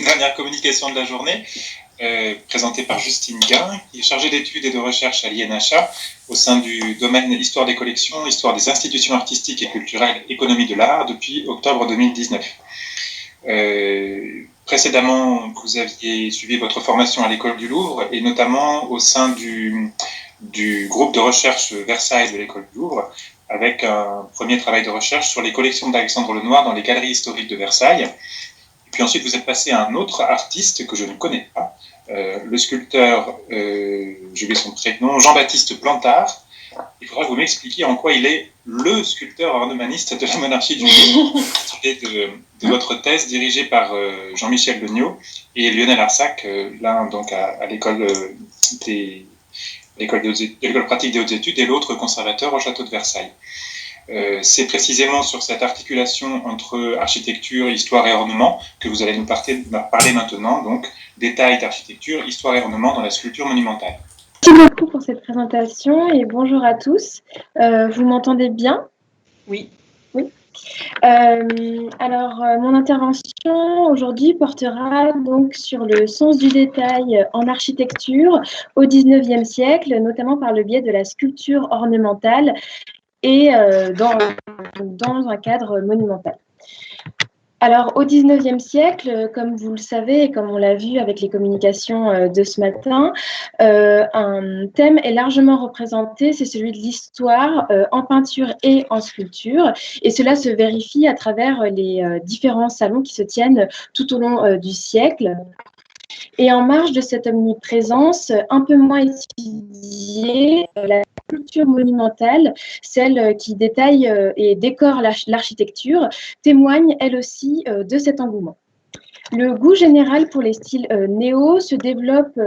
dernière communication de la journée, présentée par Justine Gain, qui est chargée d'études et de recherche à l'INHA au sein du domaine Histoire des collections, Histoire des institutions artistiques et culturelles, Économie de l'art depuis octobre 2019. Précédemment, vous aviez suivi votre formation à l'École du Louvre et notamment au sein du groupe de recherche Versailles de l'École du Louvre, avec un premier travail de recherche sur les collections d'Alexandre Lenoir dans les galeries historiques de Versailles. Et puis ensuite, vous êtes passé à un autre artiste que je ne connais pas, le sculpteur, j'ai oublié son prénom, Jean-Baptiste Plantard. Il faudra que vous m'expliquiez en quoi il est le sculpteur ornemaniste de la monarchie du Louvre, de votre thèse dirigée par Jean-Michel Legnaud et Lionel Arsac, l'un donc à l'école pratique des hautes études et l'autre conservateur au château de Versailles. C'est précisément sur cette articulation entre architecture, histoire et ornement que vous allez nous parler maintenant, donc détails d'architecture, histoire et ornement dans la sculpture monumentale. Merci beaucoup pour cette présentation et bonjour à tous. Vous m'entendez bien? Oui. Oui. Alors, mon intervention aujourd'hui portera donc sur le sens du détail en architecture au XIXe siècle, notamment par le biais de la sculpture ornementale et dans un cadre monumental. Alors, au XIXe siècle, comme vous le savez et comme on l'a vu avec les communications de ce matin, un thème est largement représenté, c'est celui de l'histoire en peinture et en sculpture. Et cela se vérifie à travers les différents salons qui se tiennent tout au long du siècle. Et en marge de cette omniprésence, un peu moins étudiée, la sculpture monumentale, celle qui détaille et décore l'architecture, témoigne elle aussi de cet engouement. Le goût général pour les styles néo se développe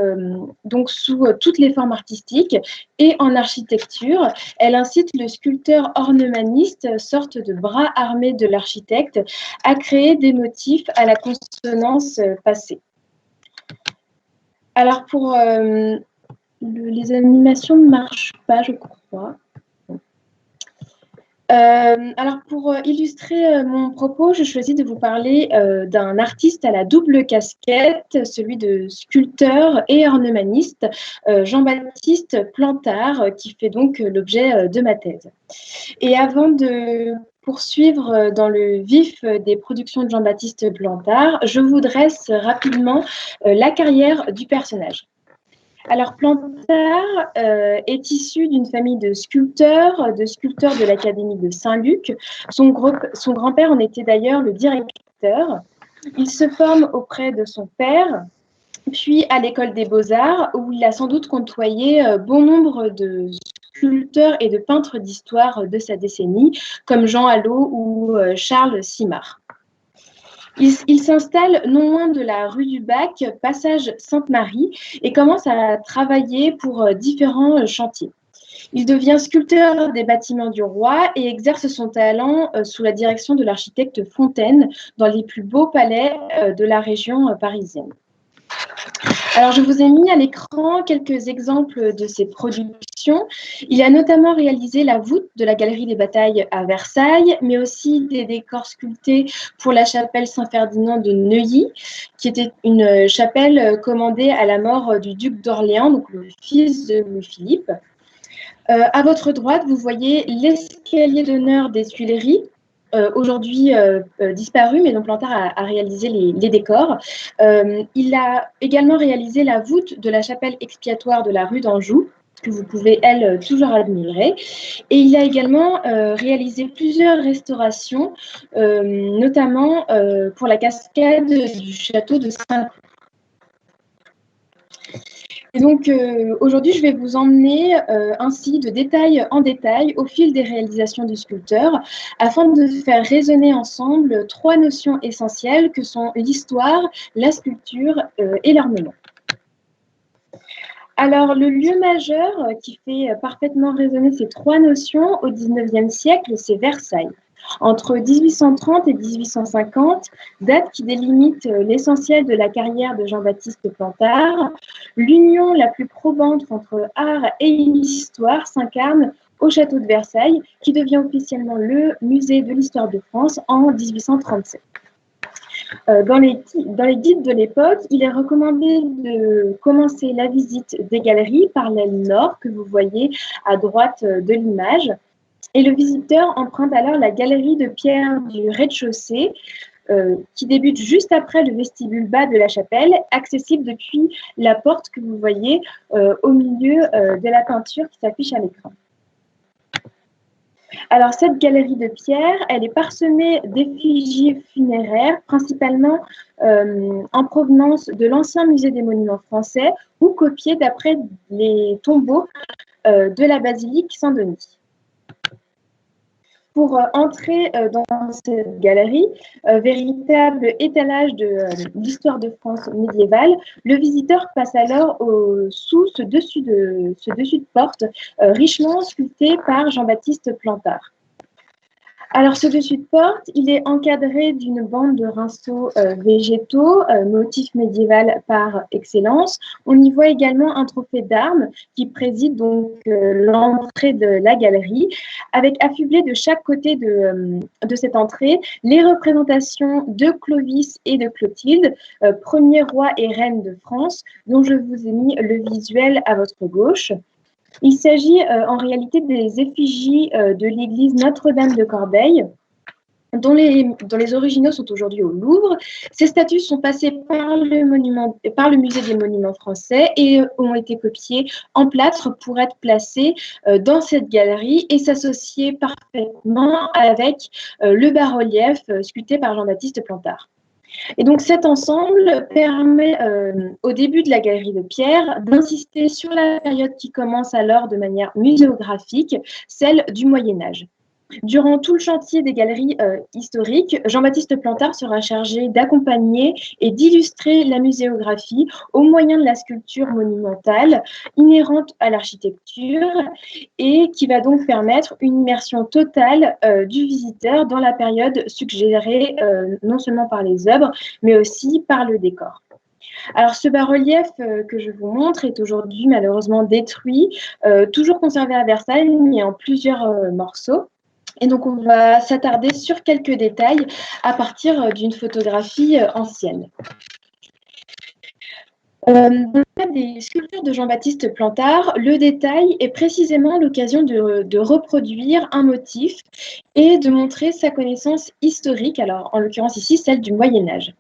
donc sous toutes les formes artistiques et en architecture. Elle incite le sculpteur ornemaniste, sorte de bras armé de l'architecte, à créer des motifs à la consonance passée. Alors, les animations ne marchent pas, je crois. Alors, pour illustrer mon propos, je choisis de vous parler d'un artiste à la double casquette, celui de sculpteur et ornemaniste, Jean-Baptiste Plantard, qui fait donc l'objet de ma thèse. Et avant de poursuivre dans le vif des productions de Jean-Baptiste Plantard, je vous dresse rapidement la carrière du personnage. Alors, Plantard est issu d'une famille de sculpteurs de l'Académie de Saint-Luc. Son grand-père en était d'ailleurs le directeur. Il se forme auprès de son père, puis à l'École des Beaux-Arts, où il a sans doute côtoyé bon nombre de sculpteurs et de peintres d'histoire de sa décennie, comme Jean Alaux ou Charles Simard. Il s'installe non loin de la rue du Bac, passage Sainte-Marie, et commence à travailler pour différents chantiers. Il devient sculpteur des bâtiments du roi et exerce son talent sous la direction de l'architecte Fontaine dans les plus beaux palais de la région parisienne. Alors, je vous ai mis à l'écran quelques exemples de ses productions. Il a notamment réalisé la voûte de la Galerie des Batailles à Versailles, mais aussi des décors sculptés pour la chapelle Saint-Ferdinand de Neuilly, qui était une chapelle commandée à la mort du duc d'Orléans, donc le fils de Louis-Philippe. À votre droite, vous voyez l'escalier d'honneur des Tuileries, aujourd'hui disparu, mais dont Plantard a réalisé les décors. Il a également réalisé la voûte de la chapelle expiatoire de la rue d'Anjou, que vous pouvez, elle, toujours admirer. Et il a également réalisé plusieurs restaurations, notamment pour la cascade du château de Saint-Cloud. Et donc, aujourd'hui, je vais vous emmener ainsi de détail en détail au fil des réalisations du sculpteur afin de faire résonner ensemble trois notions essentielles que sont l'histoire, la sculpture et l'ornement. Alors, le lieu majeur qui fait parfaitement résonner ces trois notions au XIXe siècle, c'est Versailles. Entre 1830 et 1850, date qui délimite l'essentiel de la carrière de Jean-Baptiste Plantard, l'union la plus probante entre art et histoire s'incarne au château de Versailles, qui devient officiellement le musée de l'histoire de France en 1837. Dans les guides de l'époque, il est recommandé de commencer la visite des galeries par l'aile nord que vous voyez à droite de l'image. Et le visiteur emprunte alors la galerie de pierre du rez-de-chaussée qui débute juste après le vestibule bas de la chapelle, accessible depuis la porte que vous voyez au milieu de la peinture qui s'affiche à l'écran. Alors, cette galerie de pierre, elle est parsemée d'effigies funéraires, principalement en provenance de l'ancien musée des monuments français ou copiées d'après les tombeaux de la basilique Saint-Denis. Pour entrer dans cette galerie, véritable étalage de l'histoire de France médiévale, le visiteur passe alors sous ce dessus de porte richement sculpté par Jean-Baptiste Plantard. Alors, ce dessus de porte, il est encadré d'une bande de rinceaux végétaux, motif médiéval par excellence. On y voit également un trophée d'armes qui préside donc l'entrée de la galerie, avec affublé de chaque côté de cette entrée les représentations de Clovis et de Clotilde, premiers rois et reines de France, dont je vous ai mis le visuel à votre gauche. Il s'agit en réalité des effigies de l'église Notre-Dame de Corbeil, dont les originaux sont aujourd'hui au Louvre. Ces statues sont passées par le musée des monuments français et ont été copiées en plâtre pour être placées dans cette galerie et s'associer parfaitement avec le bas-relief sculpté par Jean-Baptiste Plantard. Et donc cet ensemble permet au début de la galerie de pierre d'insister sur la période qui commence alors de manière muséographique, celle du Moyen-Âge. Durant tout le chantier des galeries historiques, Jean-Baptiste Plantard sera chargé d'accompagner et d'illustrer la muséographie au moyen de la sculpture monumentale inhérente à l'architecture et qui va donc permettre une immersion totale du visiteur dans la période suggérée non seulement par les œuvres, mais aussi par le décor. Alors, ce bas-relief que je vous montre est aujourd'hui malheureusement détruit, toujours conservé à Versailles, mais en plusieurs morceaux. Et donc, on va s'attarder sur quelques détails à partir d'une photographie ancienne. Dans le cas des sculptures de Jean-Baptiste Plantard, le détail est précisément l'occasion de reproduire un motif et de montrer sa connaissance historique, alors en l'occurrence ici celle du Moyen-Âge.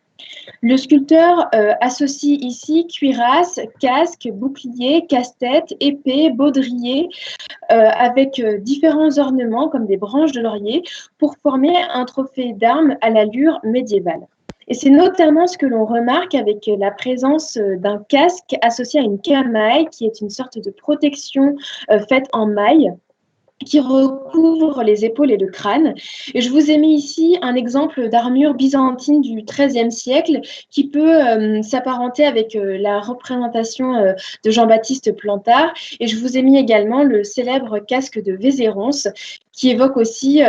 Le sculpteur associe ici cuirasse, casque, bouclier, casse-tête, épée, baudrier, avec différents ornements comme des branches de laurier pour former un trophée d'armes à l'allure médiévale. Et c'est notamment ce que l'on remarque avec la présence d'un casque associé à une camaille, qui est une sorte de protection faite en maille, qui recouvre les épaules et le crâne. Et je vous ai mis ici un exemple d'armure byzantine du XIIIe siècle qui peut s'apparenter avec la représentation de Jean-Baptiste Plantard. Et je vous ai mis également le célèbre casque de Vézéronce qui évoque aussi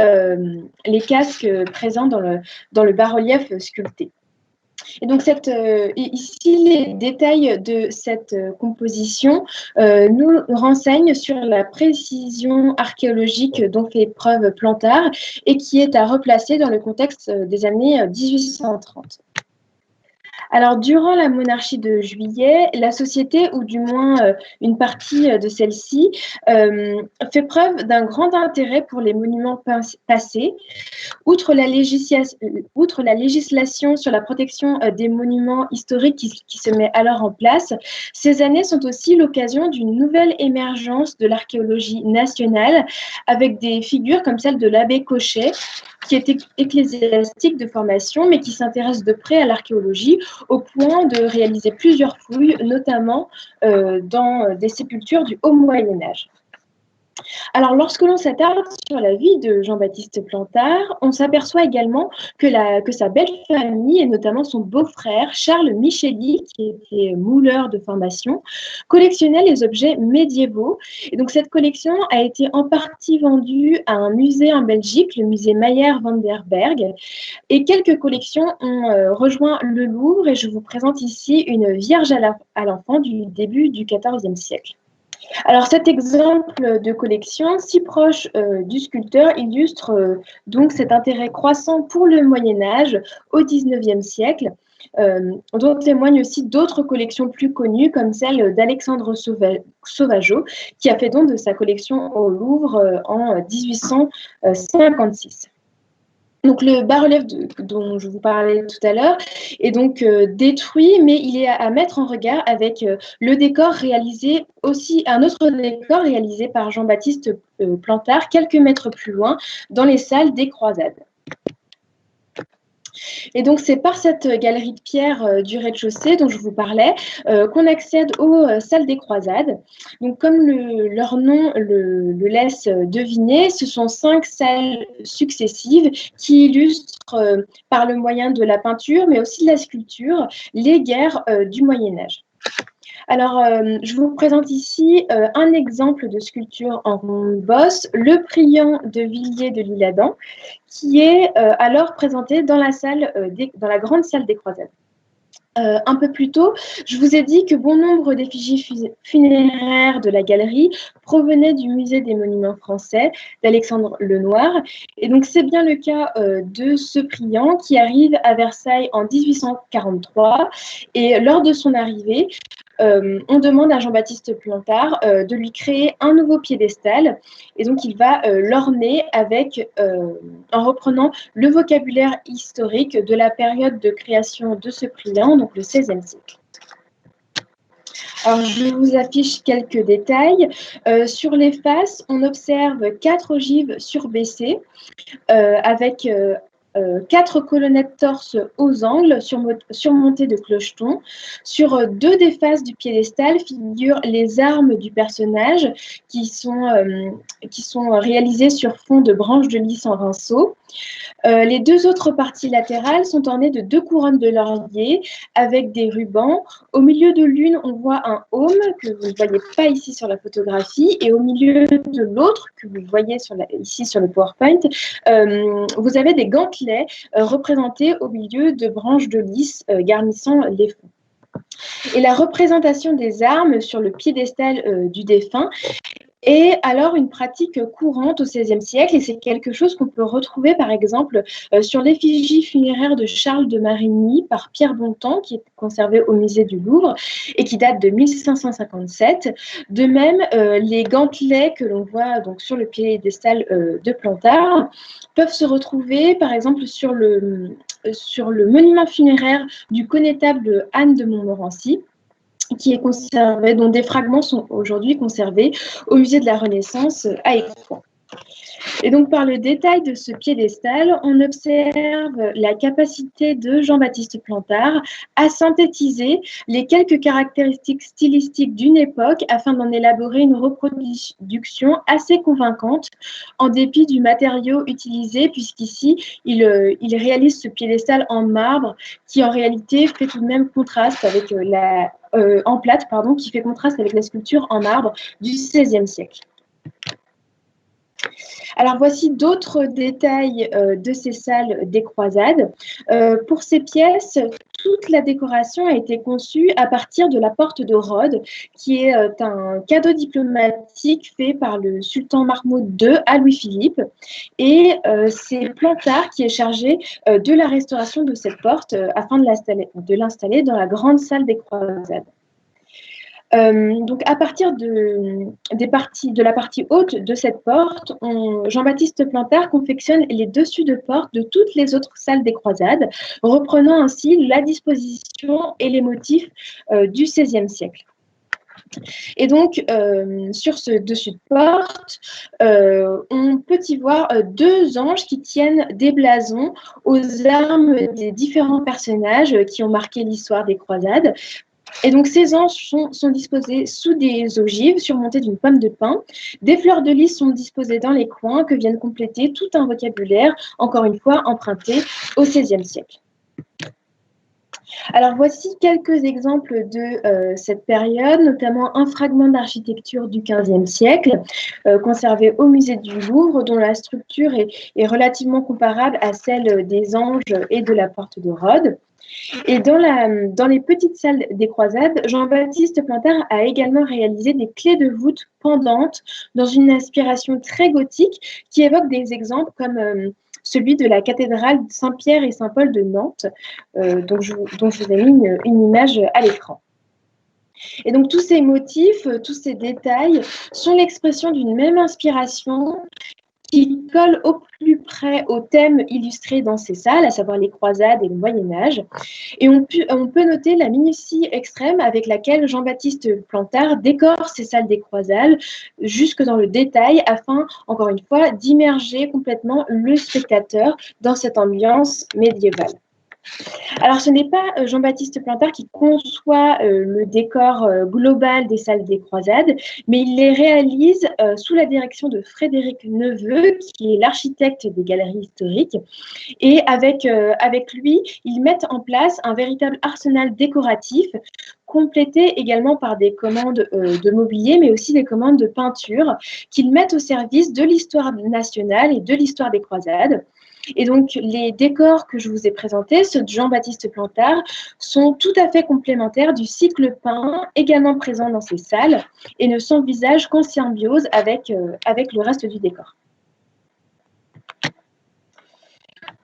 les casques présents dans le bas-relief sculpté. Et donc, ici, les détails de cette composition nous renseignent sur la précision archéologique dont fait preuve Plantard et qui est à replacer dans le contexte des années 1830. Alors, durant la monarchie de Juillet, la société, ou du moins une partie de celle-ci, fait preuve d'un grand intérêt pour les monuments passés. Outre la législation sur la protection des monuments historiques qui se met alors en place, ces années sont aussi l'occasion d'une nouvelle émergence de l'archéologie nationale avec des figures comme celle de l'abbé Cochet, qui est ecclésiastique de formation, mais qui s'intéresse de près à l'archéologie au point de réaliser plusieurs fouilles, notamment dans des sépultures du Haut Moyen-Âge. Alors, lorsque l'on s'attarde sur la vie de Jean-Baptiste Plantard, on s'aperçoit également que sa belle famille, et notamment son beau-frère Charles Micheli, qui était mouleur de formation, collectionnait les objets médiévaux. Et donc, cette collection a été en partie vendue à un musée en Belgique, le musée Mayer-van der Berg, et quelques collections ont rejoint le Louvre. Et je vous présente ici une Vierge à l'enfant du début du XIVe siècle. Alors cet exemple de collection, si proche du sculpteur, illustre donc cet intérêt croissant pour le Moyen-Âge au XIXe siècle, dont témoignent aussi d'autres collections plus connues, comme celle d'Alexandre Sauvageot, qui a fait don de sa collection au Louvre en 1856. Donc le bas-relief dont je vous parlais tout à l'heure est donc détruit, mais il est à mettre en regard avec le décor réalisé aussi, un autre décor réalisé par Jean-Baptiste Plantard, quelques mètres plus loin, dans les salles des Croisades. Et donc, c'est par cette galerie de pierre du rez-de-chaussée dont je vous parlais qu'on accède aux salles des Croisades. Donc, comme leur nom le laisse deviner, ce sont 5 salles successives qui illustrent par le moyen de la peinture, mais aussi de la sculpture, les guerres du Moyen-Âge. Alors, je vous présente ici un exemple de sculpture en ronde-bosse, le priant de Villiers de l'Isle-Adam, qui est alors présenté dans dans la grande salle des Croisades. Un peu plus tôt, je vous ai dit que bon nombre d'effigies funéraires de la galerie provenaient du musée des monuments français d'Alexandre Lenoir. Et donc, c'est bien le cas de ce priant qui arrive à Versailles en 1843. Et lors de son arrivée, on demande à Jean-Baptiste Plantard de lui créer un nouveau piédestal. Et donc, il va l'orner en reprenant le vocabulaire historique de la période de création de ce priant, donc le XVIe siècle. Alors, je vous affiche quelques détails. Sur les faces, on observe 4 ogives surbaissées avec 4 colonnettes torses aux angles surmontées de clochetons. Sur 2 des faces du piédestal figurent les armes du personnage qui sont réalisées sur fond de branches de lys en rinceaux. Les 2 autres parties latérales sont ornées de 2 couronnes de laurier avec des rubans. Au milieu de l'une, on voit un aume que vous ne voyez pas ici sur la photographie, et au milieu de l'autre, que vous voyez ici sur le PowerPoint, vous avez des gantelets représentés au milieu de branches de lys garnissant les fonds. Et la représentation des armes sur le piédestal du défunt est alors une pratique courante au XVIe siècle, et c'est quelque chose qu'on peut retrouver par exemple sur l'effigie funéraire de Charles de Marigny par Pierre Bontemps, qui est conservée au musée du Louvre et qui date de 1557. De même, les gantelets que l'on voit donc sur le piédestal de Plantard peuvent se retrouver par exemple sur le monument funéraire du connétable Anne de Montmorency, qui est conservé, dont des fragments sont aujourd'hui conservés au musée de la Renaissance à Écouen. Et donc, par le détail de ce piédestal, on observe la capacité de Jean-Baptiste Plantard à synthétiser les quelques caractéristiques stylistiques d'une époque afin d'en élaborer une reproduction assez convaincante en dépit du matériau utilisé, puisqu'ici, il réalise ce piédestal en marbre qui, en réalité, fait tout de même contraste avec en plâtre, qui fait contraste avec la sculpture en marbre du XVIe siècle. Alors, voici d'autres détails de ces salles des Croisades. Pour ces pièces, toute la décoration a été conçue à partir de la porte de Rhodes, qui est un cadeau diplomatique fait par le sultan Mahmoud II à Louis-Philippe. Et c'est Plantard qui est chargé de la restauration de cette porte afin de l'installer dans la grande salle des Croisades. Donc, à partir de la partie haute de cette porte, Jean-Baptiste Plantard confectionne les dessus de porte de toutes les autres salles des Croisades, reprenant ainsi la disposition et les motifs du XVIe siècle. Et donc, sur ce dessus de porte, on peut y voir 2 anges qui tiennent des blasons aux armes des différents personnages qui ont marqué l'histoire des Croisades. Et donc, ces anges sont disposés sous des ogives surmontées d'une pomme de pin. Des fleurs de lys sont disposées dans les coins que viennent compléter tout un vocabulaire, encore une fois, emprunté au XVIe siècle. Alors, voici quelques exemples de cette période, notamment un fragment d'architecture du XVe siècle, conservé au musée du Louvre, dont la structure est relativement comparable à celle des anges et de la porte de Rhodes. Et dans les petites salles des croisades, Jean-Baptiste Plantard a également réalisé des clés de voûte pendantes dans une inspiration très gothique qui évoque des exemples comme celui de la cathédrale Saint-Pierre et Saint-Paul de Nantes, dont je vous ai mis une image à l'écran. Et donc tous ces motifs, tous ces détails sont l'expression d'une même inspiration qui colle au plus près au thème illustré dans ces salles, à savoir les croisades et le Moyen-Âge. Et on peut noter la minutie extrême avec laquelle Jean-Baptiste Plantard décore ces salles des croisades jusque dans le détail afin, encore une fois, d'immerger complètement le spectateur dans cette ambiance médiévale. Alors, ce n'est pas Jean-Baptiste Plantard qui conçoit le décor global des salles des croisades, mais il les réalise sous la direction de Frédéric Neveu, qui est l'architecte des galeries historiques. Et avec lui, ils mettent en place un véritable arsenal décoratif, complété également par des commandes de mobilier, mais aussi des commandes de peinture, qu'ils mettent au service de l'histoire nationale et de l'histoire des croisades. Et donc, les décors que je vous ai présentés, ceux de Jean-Baptiste Plantard, sont tout à fait complémentaires du cycle peint également présent dans ces salles et ne s'envisagent qu'en symbiose avec le reste du décor.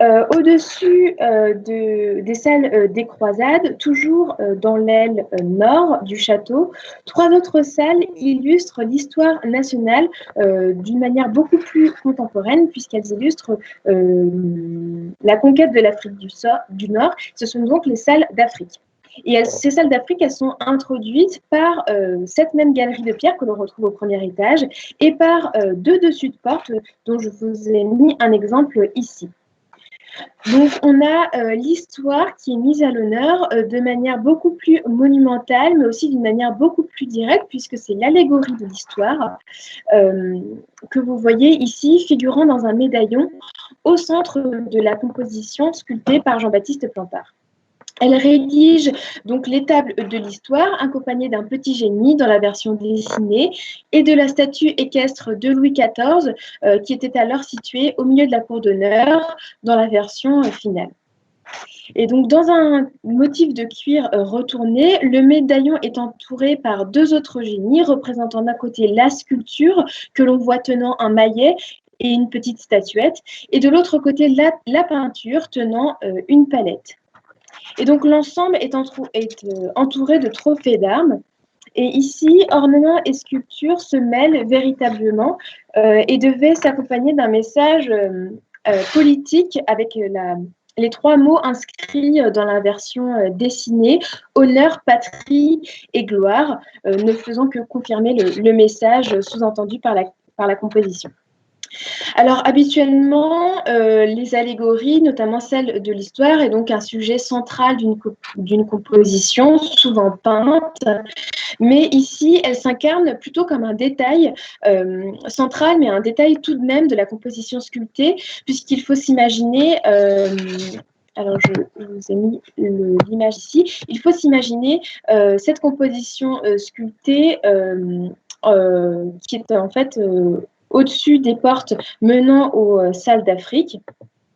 Au-dessus des salles des croisades, toujours dans l'aile nord du château, 3 autres salles illustrent l'histoire nationale d'une manière beaucoup plus contemporaine, puisqu'elles illustrent la conquête de l'Afrique du Nord. Ce sont donc les salles d'Afrique. Et ces salles d'Afrique, elles sont introduites par cette même galerie de pierre que l'on retrouve au premier étage et par 2 dessus de porte, dont je vous ai mis un exemple ici. Donc, on a l'histoire qui est mise à l'honneur de manière beaucoup plus monumentale, mais aussi d'une manière beaucoup plus directe, puisque c'est l'allégorie de l'histoire que vous voyez ici, figurant dans un médaillon au centre de la composition sculptée par Jean-Baptiste Plantard. Elle rédige donc les tables de l'histoire, accompagnées d'un petit génie dans la version dessinée et de la statue équestre de Louis XIV, qui était alors située au milieu de la cour d'honneur dans la version finale. Et donc, dans un motif de cuir retourné, le médaillon est entouré par 2 autres génies, représentant d'un côté la sculpture, que l'on voit tenant un maillet et une petite statuette, et de l'autre côté la peinture tenant une palette. Et donc, l'ensemble est entouré de trophées d'armes. Et ici, ornements et sculptures se mêlent véritablement et devaient s'accompagner d'un message politique avec les 3 mots inscrits dans la version dessinée, honneur, patrie et gloire, ne faisant que confirmer le message sous-entendu par la composition. Alors, habituellement, les allégories, notamment celle de l'histoire, est donc un sujet central d'une composition, souvent peinte, mais ici, elle s'incarne plutôt comme un détail central, mais un détail tout de même de la composition sculptée, puisqu'il faut s'imaginer... alors, je vous ai mis l'image ici. Il faut s'imaginer cette composition sculptée qui est en fait... au-dessus des portes menant aux salles d'Afrique.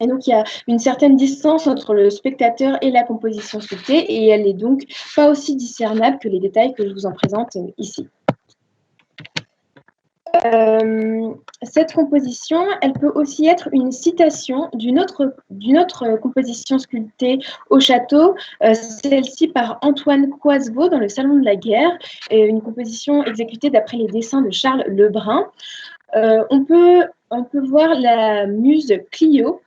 Et donc, il y a une certaine distance entre le spectateur et la composition sculptée, et elle n'est donc pas aussi discernable que les détails que je vous en présente ici. Cette composition, elle peut aussi être une citation d'une autre composition sculptée au château, celle-ci par Antoine Coisevaux dans le Salon de la Guerre, une composition exécutée d'après les dessins de Charles Lebrun. On peut voir la muse Clio,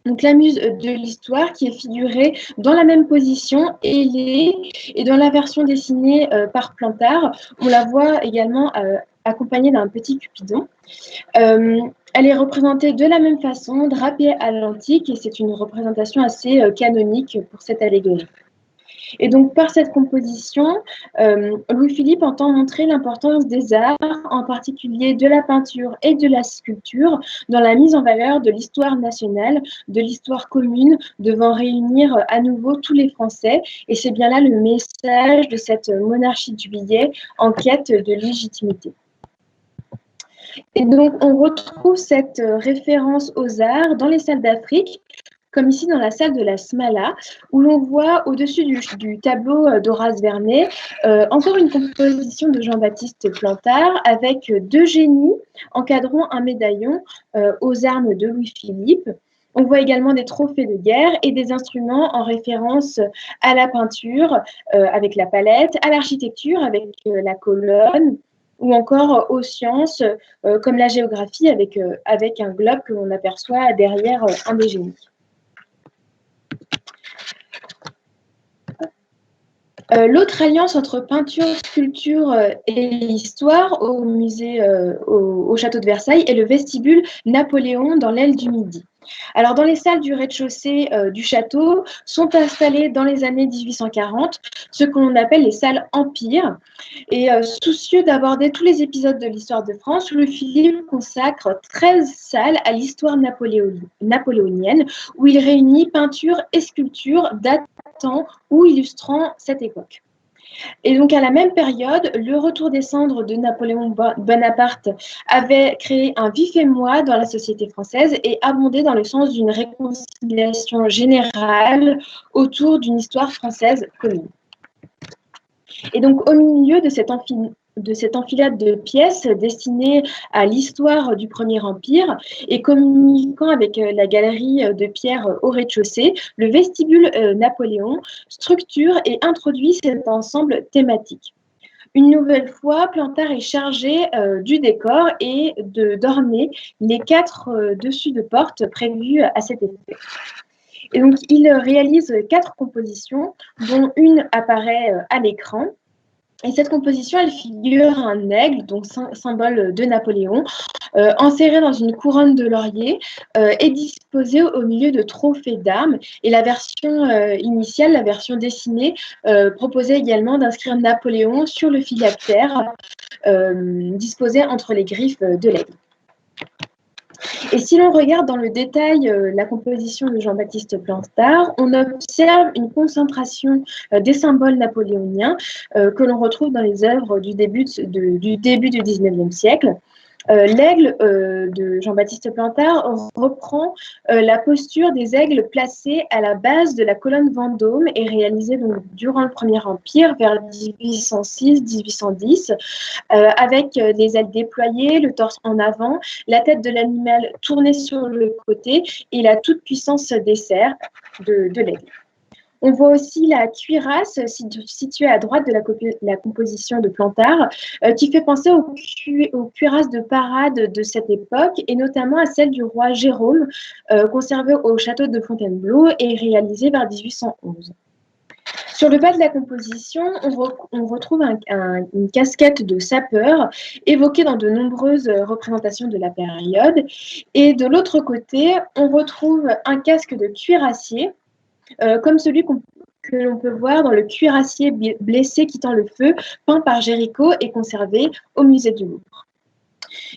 donc la muse de l'histoire qui est figurée dans la même position et dans la version dessinée par Plantard, on la voit également accompagnée d'un petit Cupidon. Elle est représentée de la même façon, drapée à l'antique, et c'est une représentation assez canonique pour cette allégorie. Et donc, par cette composition, Louis-Philippe entend montrer l'importance des arts, en particulier de la peinture et de la sculpture, dans la mise en valeur de l'histoire nationale, de l'histoire commune, devant réunir à nouveau tous les Français. Et c'est bien là le message de cette monarchie de Juillet en quête de légitimité. Et donc, on retrouve cette référence aux arts dans les salles d'Afrique, comme ici dans la salle de la Smala, où l'on voit au-dessus du tableau d'Horace Vernet encore une composition de Jean-Baptiste Plantard avec deux génies encadrant un médaillon aux armes de Louis-Philippe. On voit également des trophées de guerre et des instruments en référence à la peinture avec la palette, à l'architecture avec la colonne, ou encore aux sciences comme la géographie avec un globe que l'on aperçoit derrière un des génies. L'autre alliance entre peinture, sculpture et histoire au musée, au château de Versailles est le vestibule Napoléon dans l'aile du Midi. Alors, dans les salles du rez-de-chaussée du château sont installées dans les années 1840 ce que l'on appelle les salles Empire. Et soucieux d'aborder tous les épisodes de l'histoire de France, Louis-Philippe consacre 13 salles à l'histoire napoléonienne où il réunit peinture et sculpture datant ou illustrant cette époque. Et donc, à la même période, le retour des cendres de Napoléon Bonaparte avait créé un vif émoi dans la société française et abondé dans le sens d'une réconciliation générale autour d'une histoire française commune. Et donc, au milieu de cette enfilade de pièces destinées à l'histoire du Premier Empire et communiquant avec la galerie de pierre au rez-de-chaussée, le vestibule Napoléon structure et introduit cet ensemble thématique. Une nouvelle fois, Plantard est chargé du décor et d'orner les 4 dessus de porte prévus à cet effet. Et donc, il réalise 4 compositions, dont une apparaît à l'écran. Et cette composition, elle figure un aigle, donc symbole de Napoléon, enserré dans une couronne de laurier et disposé au milieu de trophées d'armes. Et la version initiale, la version dessinée, proposait également d'inscrire Napoléon sur le phylactère disposé entre les griffes de l'aigle. Et si l'on regarde dans le détail la composition de Jean-Baptiste Plantard, on observe une concentration des symboles napoléoniens que l'on retrouve dans les œuvres du début du 19e siècle. L'aigle de Jean-Baptiste Plantard reprend la posture des aigles placés à la base de la colonne Vendôme et réalisée donc durant le Premier Empire vers 1806-1810 avec les ailes déployées, le torse en avant, la tête de l'animal tournée sur le côté et la toute-puissance des serres de l'aigle. On voit aussi la cuirasse située à droite de la composition de Plantard, qui fait penser aux cuirasses de parade de cette époque, et notamment à celle du roi Jérôme, conservée au château de Fontainebleau et réalisée vers 1811. Sur le bas de la composition, on retrouve une casquette de sapeur évoquée dans de nombreuses représentations de la période. Et de l'autre côté, on retrouve un casque de cuirassier, comme celui que l'on peut voir dans le cuirassier blessé quittant le feu, peint par Géricault et conservé au musée du Louvre.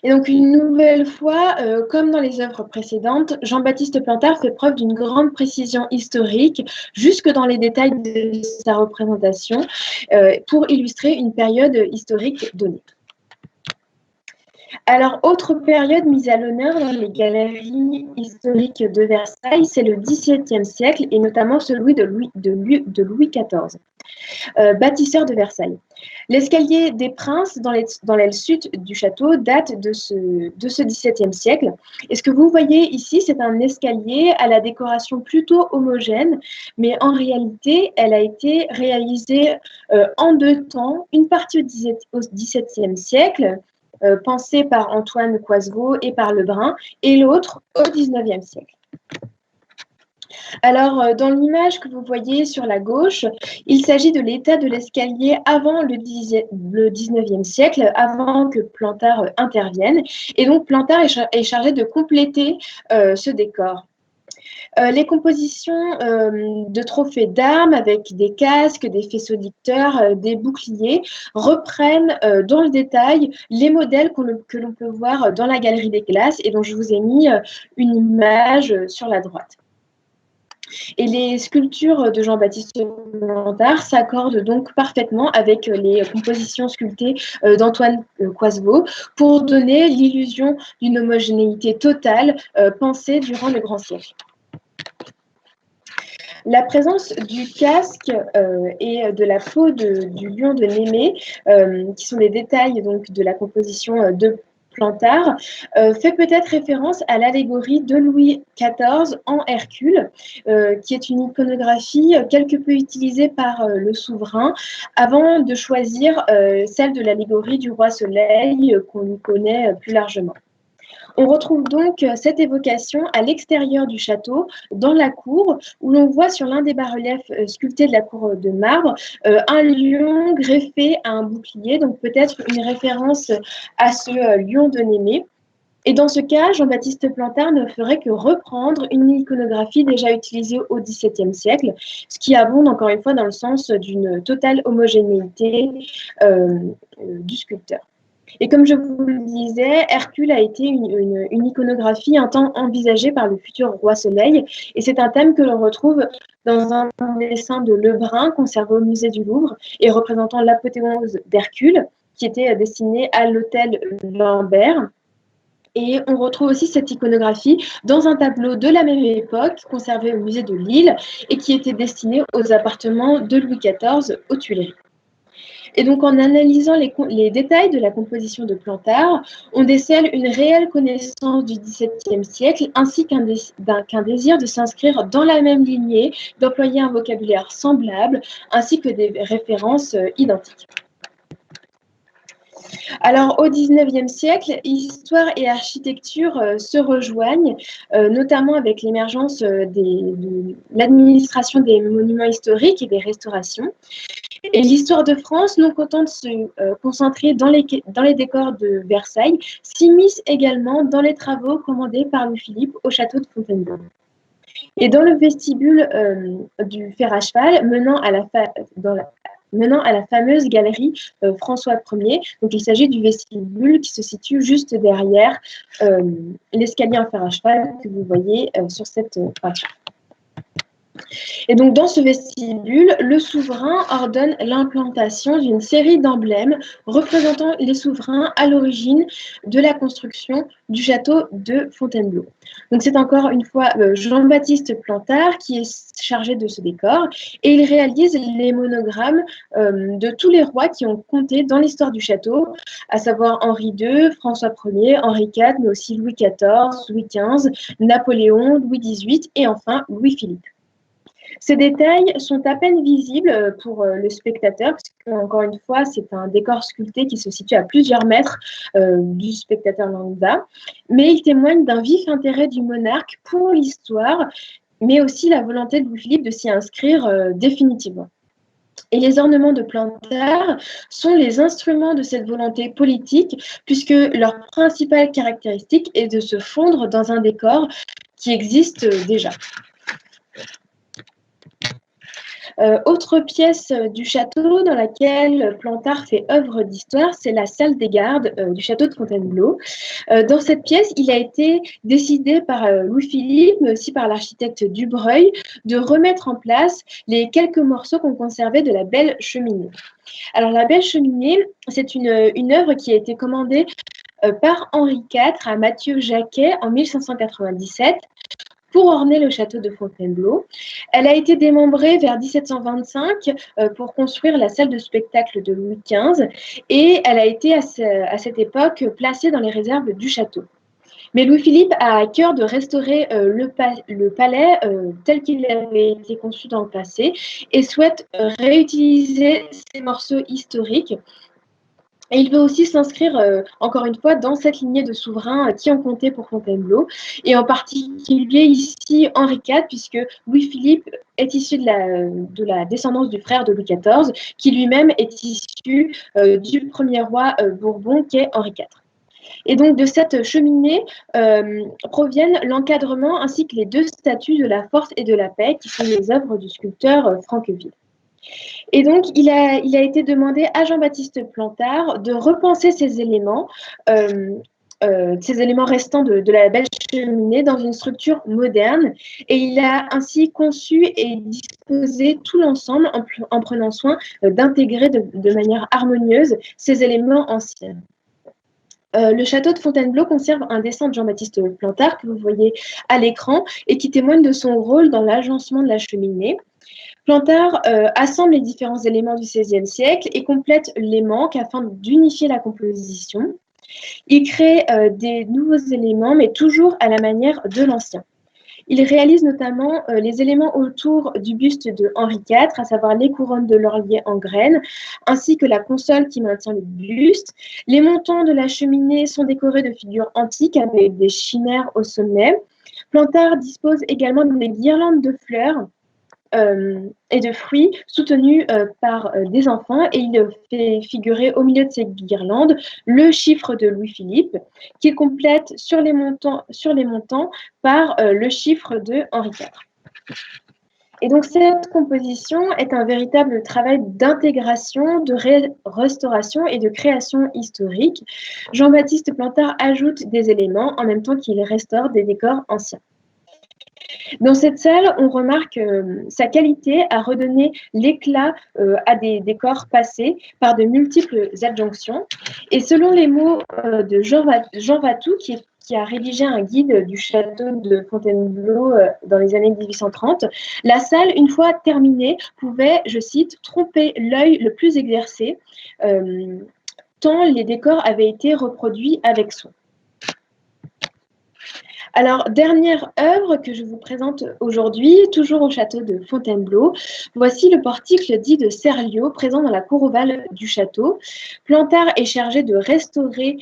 Et donc, une nouvelle fois, comme dans les œuvres précédentes, Jean-Baptiste Plantard fait preuve d'une grande précision historique, jusque dans les détails de sa représentation, pour illustrer une période historique donnée. Alors, autre période mise à l'honneur dans les galeries historiques de Versailles, c'est le XVIIe siècle et notamment celui de Louis XIV, bâtisseur de Versailles. L'escalier des Princes dans l'aile sud du château date de ce XVIIe siècle. Et ce que vous voyez ici, c'est un escalier à la décoration plutôt homogène, mais en réalité, elle a été réalisée en 2 temps, une partie au XVIIe siècle, pensée par Antoine Coisevaux et par Lebrun, et l'autre au XIXe siècle. Alors, dans l'image que vous voyez sur la gauche, il s'agit de l'état de l'escalier avant le XIXe siècle, avant que Plantard intervienne. Et donc, Plantard est chargé de compléter ce décor. Les compositions de trophées d'armes avec des casques, des faisceaux dicteurs, des boucliers reprennent dans le détail les modèles que l'on peut voir dans la galerie des glaces et dont je vous ai mis une image sur la droite. Et les sculptures de Jean-Baptiste Plantard s'accordent donc parfaitement avec les compositions sculptées d'Antoine Coisevaux pour donner l'illusion d'une homogénéité totale pensée durant le grand siècle. La présence du casque et de la peau du lion de Némée, qui sont des détails donc, de la composition de Plantard, fait peut-être référence à l'allégorie de Louis XIV en Hercule, qui est une iconographie quelque peu utilisée par le souverain avant de choisir celle de l'allégorie du roi Soleil qu'on connaît plus largement. On retrouve donc cette évocation à l'extérieur du château, dans la cour, où l'on voit sur l'un des bas-reliefs sculptés de la cour de marbre un lion greffé à un bouclier, donc peut-être une référence à ce lion de Némée. Et dans ce cas, Jean-Baptiste Plantard ne ferait que reprendre une iconographie déjà utilisée au XVIIe siècle, ce qui abonde encore une fois dans le sens d'une totale homogénéité du sculpteur. Et comme je vous le disais, Hercule a été une iconographie un temps envisagée par le futur roi Soleil, et c'est un thème que l'on retrouve dans un dessin de Lebrun conservé au musée du Louvre et représentant l'apothéose d'Hercule, qui était destiné à l'hôtel Lambert. Et on retrouve aussi cette iconographie dans un tableau de la même époque, conservé au musée de Lille, et qui était destiné aux appartements de Louis XIV aux Tuileries. Et donc, en analysant les détails de la composition de Plantard, on décèle une réelle connaissance du XVIIe siècle, ainsi qu'un désir de s'inscrire dans la même lignée, d'employer un vocabulaire semblable, ainsi que des références identiques. Alors, au XIXe siècle, histoire et architecture se rejoignent, notamment avec l'émergence de l'administration des monuments historiques et des restaurations. Et l'histoire de France, non content de se concentrer dans les décors de Versailles, s'immisce également dans les travaux commandés par Louis-Philippe au château de Fontainebleau. Et dans le vestibule du fer à cheval, menant à la fameuse galerie François Ier, donc il s'agit du vestibule qui se situe juste derrière l'escalier en fer à cheval que vous voyez sur cette peinture. Et donc, dans ce vestibule, le souverain ordonne l'implantation d'une série d'emblèmes représentant les souverains à l'origine de la construction du château de Fontainebleau. Donc, c'est encore une fois Jean-Baptiste Plantard qui est chargé de ce décor et il réalise les monogrammes de tous les rois qui ont compté dans l'histoire du château, à savoir Henri II, François Ier, Henri IV, mais aussi Louis XIV, Louis XV, Napoléon, Louis XVIII et enfin Louis-Philippe. Ces détails sont à peine visibles pour le spectateur, parce qu'encore une fois, c'est un décor sculpté qui se situe à plusieurs mètres du spectateur lambda, mais il témoigne d'un vif intérêt du monarque pour l'histoire, mais aussi la volonté de Louis-Philippe de s'y inscrire définitivement. Et les ornements de Plantard sont les instruments de cette volonté politique, puisque leur principale caractéristique est de se fondre dans un décor qui existe déjà. Autre pièce du château dans laquelle Plantard fait œuvre d'histoire, c'est la salle des gardes du château de Fontainebleau. Dans cette pièce, il a été décidé par Louis-Philippe, mais aussi par l'architecte Dubreuil, de remettre en place les quelques morceaux qu'on conservait de la Belle Cheminée. Alors, la Belle Cheminée, c'est une œuvre qui a été commandée par Henri IV à Mathieu Jacquet en 1597. Pour orner le château de Fontainebleau. Elle a été démembrée vers 1725 pour construire la salle de spectacle de Louis XV et elle a été à cette époque placée dans les réserves du château. Mais Louis-Philippe a à cœur de restaurer le palais tel qu'il avait été conçu dans le passé et souhaite réutiliser ces morceaux historiques. Et il veut aussi s'inscrire, encore une fois, dans cette lignée de souverains qui ont compté pour Fontainebleau, et en particulier ici Henri IV, puisque Louis-Philippe est issu de la descendance du frère de Louis XIV, qui lui-même est issu du premier roi Bourbon, qui est Henri IV. Et donc, de cette cheminée proviennent l'encadrement ainsi que les deux statues de la force et de la paix, qui sont les œuvres du sculpteur Franqueville. Et donc, il a été demandé à Jean-Baptiste Plantard de repenser ces éléments restants de la Belle Cheminée dans une structure moderne. Et il a ainsi conçu et disposé tout l'ensemble en prenant soin d'intégrer de manière harmonieuse ces éléments anciens. Le château de Fontainebleau conserve un dessin de Jean-Baptiste Plantard que vous voyez à l'écran et qui témoigne de son rôle dans l'agencement de la cheminée. Plantard assemble les différents éléments du XVIe siècle et complète les manques afin d'unifier la composition. Il crée des nouveaux éléments, mais toujours à la manière de l'ancien. Il réalise notamment les éléments autour du buste de Henri IV, à savoir les couronnes de laurier en graines, ainsi que la console qui maintient le buste. Les montants de la cheminée sont décorés de figures antiques avec des chimères au sommet. Plantard dispose également des guirlandes de fleurs et de fruits soutenus par des enfants, et il fait figurer au milieu de ces guirlandes le chiffre de Louis-Philippe qu'il complète sur les montants par le chiffre de Henri IV. Et donc cette composition est un véritable travail d'intégration, de restauration et de création historique. Jean-Baptiste Plantard ajoute des éléments en même temps qu'il restaure des décors anciens. Dans cette salle, on remarque sa qualité à redonner l'éclat à des décors passés par de multiples adjonctions. Et selon les mots de Jean Vatou, qui a rédigé un guide du château de Fontainebleau dans les années 1830, la salle, une fois terminée, pouvait, je cite, tromper l'œil le plus exercé, tant les décors avaient été reproduits avec soin. Alors, dernière œuvre que je vous présente aujourd'hui, toujours au château de Fontainebleau. Voici le portique dit de Serlio, présent dans la cour ovale du château. Plantard est chargé de restaurer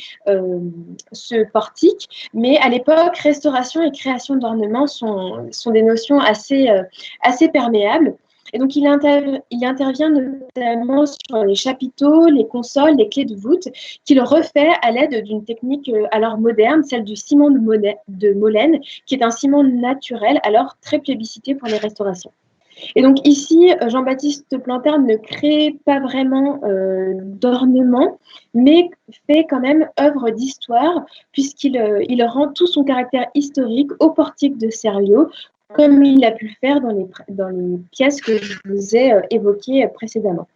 ce portique, mais à l'époque, restauration et création d'ornements sont des notions assez perméables. Et donc, il intervient notamment sur les chapiteaux, les consoles, les clés de voûte, qu'il refait à l'aide d'une technique alors moderne, celle du ciment de Molène, qui est un ciment naturel, alors très plébiscité pour les restaurations. Et donc ici, Jean-Baptiste Plantard ne crée pas vraiment d'ornement, mais fait quand même œuvre d'histoire, puisqu'il rend tout son caractère historique au portique de Serlio, comme il a pu le faire dans les pièces que je vous ai évoquées précédemment.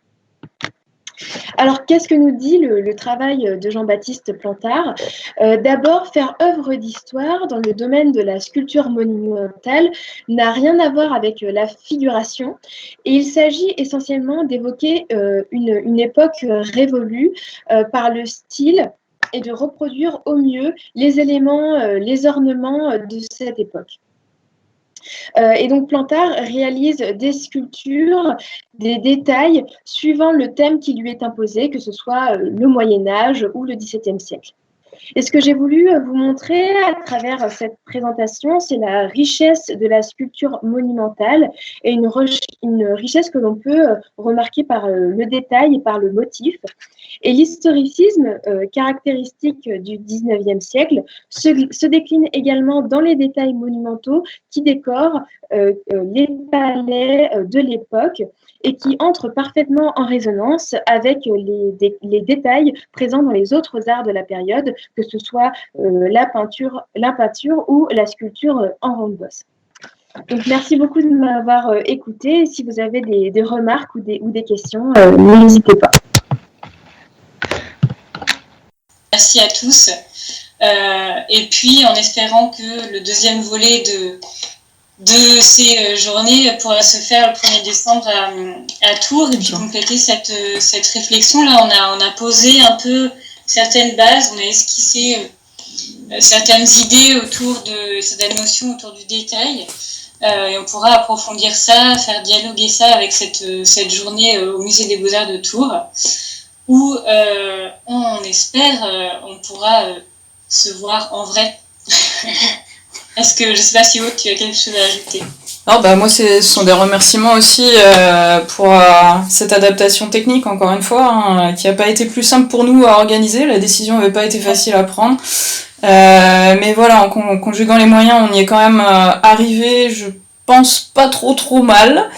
Alors, qu'est-ce que nous dit le travail de Jean-Baptiste Plantard ? D'abord, faire œuvre d'histoire dans le domaine de la sculpture monumentale n'a rien à voir avec la figuration, et il s'agit essentiellement d'évoquer une époque révolue par le style et de reproduire au mieux les éléments, les ornements de cette époque. Et donc Plantard réalise des sculptures, des détails suivant le thème qui lui est imposé, que ce soit le Moyen-Âge ou le XVIIe siècle. Et ce que j'ai voulu vous montrer à travers cette présentation, c'est la richesse de la sculpture monumentale et une richesse que l'on peut remarquer par le détail et par le motif. Et l'historicisme caractéristique du XIXe siècle se décline également dans les détails monumentaux qui décorent les palais de l'époque et qui entrent parfaitement en résonance avec les détails présents dans les autres arts de la période, que ce soit la peinture ou la sculpture en ronde-bosse. Donc, merci beaucoup de m'avoir écouté. Si vous avez des remarques ou des questions, n'hésitez pas. Merci à tous. Et puis, en espérant que le deuxième volet de ces journées pourra se faire le 1er décembre à Tours, et puis compléter cette réflexion-là. On a posé un peu certaines bases, on a esquissé certaines idées autour de certaines notions autour du détail, et on pourra approfondir ça, faire dialoguer ça avec cette journée au Musée des Beaux-Arts de Tours, où on espère on pourra se voir en vrai. Est-ce que, je ne sais pas si Aude, tu as quelque chose à ajouter ? Non, moi, ce sont des remerciements aussi pour cette adaptation technique, encore une fois, qui n'a pas été plus simple pour nous à organiser. La décision n'avait pas été facile à prendre. Mais voilà, en conjuguant les moyens, on y est quand même arrivé, je pense, pas trop mal.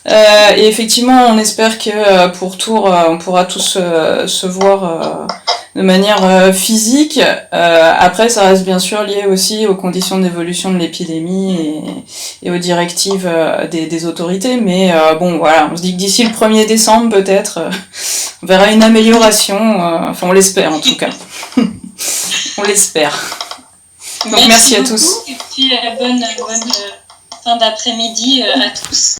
Et effectivement, on espère que pour Tours, on pourra tous se voir de manière physique. Après, ça reste bien sûr lié aussi aux conditions d'évolution de l'épidémie et aux directives des autorités. Mais bon, voilà, on se dit que d'ici le 1er décembre, peut-être, on verra une amélioration. Enfin, on l'espère en tout cas. On l'espère. Donc merci à tous. Et puis bonne fin d'après-midi à tous.